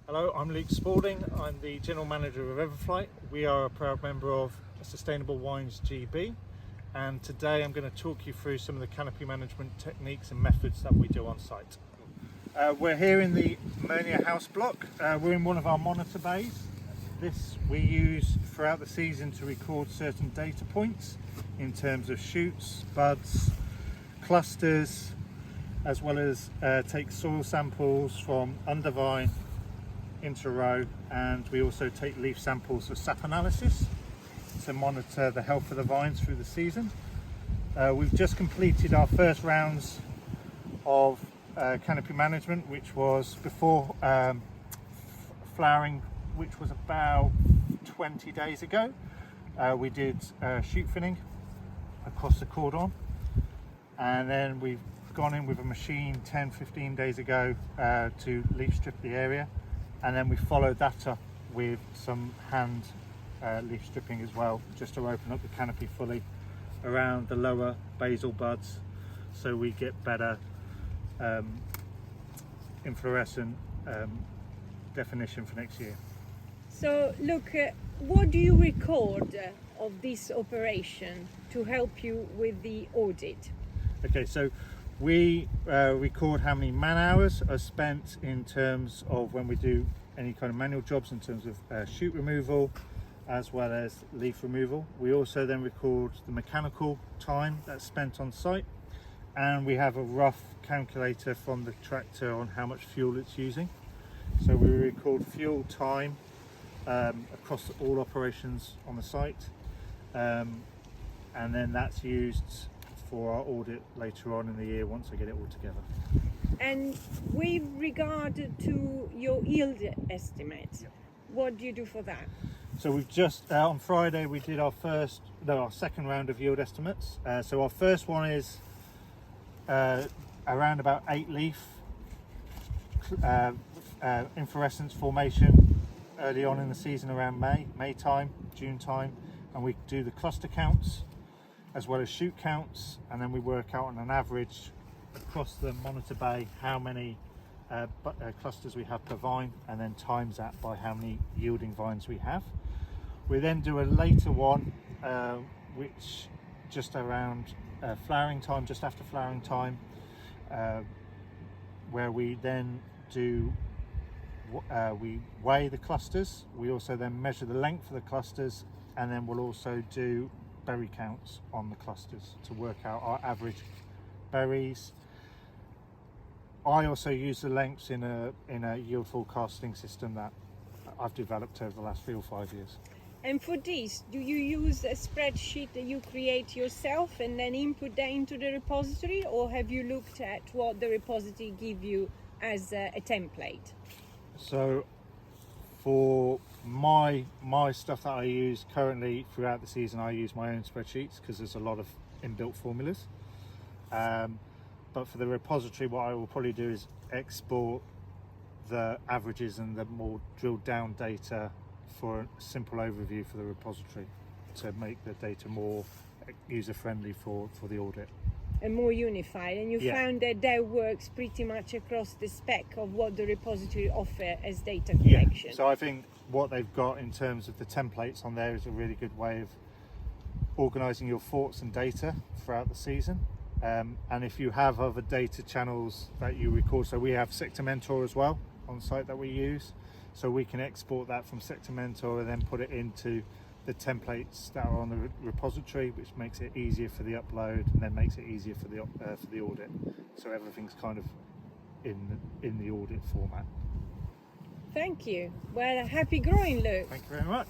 Hello, I'm Luke Spalding. I'm the General Manager of Everflyht. We are a proud member of Sustainable Wines GB, and today I'm going to talk you through some of the canopy management techniques and methods that we do on site. We're here in the Mernier house block. We're in one of our monitor bays. This we use throughout the season to record certain data points in terms of shoots, buds, clusters, as well as take soil samples from under vine into row, and we also take leaf samples for sap analysis to monitor the health of the vines through the season. We've just completed our first rounds of canopy management, which was before flowering, which was about 20 days ago. We did shoot thinning across the cordon, and then we've gone in with a machine 10-15 days ago to leaf strip the area, and then we followed that up with some hand leaf stripping as well, just to open up the canopy fully around the lower basal buds, so we get better inflorescent definition for next year. So look, what do you record of this operation to help you with the audit? Okay, so we record how many man hours are spent in terms of when we do any kind of manual jobs, in terms of shoot removal as well as leaf removal. We also then record the mechanical time that's spent on site, and we have a rough calculator from the tractor on how much fuel it's using. So we record fuel time across all operations on the site, and then that's used for our audit later on in the year once I get it all together. And with regard to your yield estimate, what do you do for that? So we've just on Friday we did our second round of yield estimates. So our first one is around about 8 leaf inflorescence formation early on in the season, around May time, June time, and we do the cluster counts as well as shoot counts, and then we work out on an average across the monitor bay how many clusters we have per vine, and then times that by how many yielding vines we have. We then do a later one which just around flowering time, just after flowering time, where we then do we weigh the clusters. We also then measure the length of the clusters, and then we'll also do berry counts on the clusters to work out our average berries. I also use the lengths in a yield forecasting system that I've developed over the last 3 or 5 years. And for this, do you use a spreadsheet that you create yourself and then input that into the repository, or have you looked at what the repository give you as a template? So for my stuff that I use currently throughout the season, I use my own spreadsheets because there's a lot of inbuilt formulas. But for the repository, what I will probably do is export the averages and the more drilled down data for a simple overview for the repository to make the data more user friendly for the audit. And more unified, and you found that works pretty much across the spec of what the repository offer as data collection. So I think what they've got in terms of the templates on there is a really good way of organising your thoughts and data throughout the season. And if you have other data channels that you record, so we have Sector Mentor as well on site that we use, so we can export that from Sector Mentor and then put it into the templates that are on the repository, which makes it easier for the upload and then makes it easier for the audit. So everything's kind of in the audit format. Thank you. Well, happy growing, Luke. Thank you very much.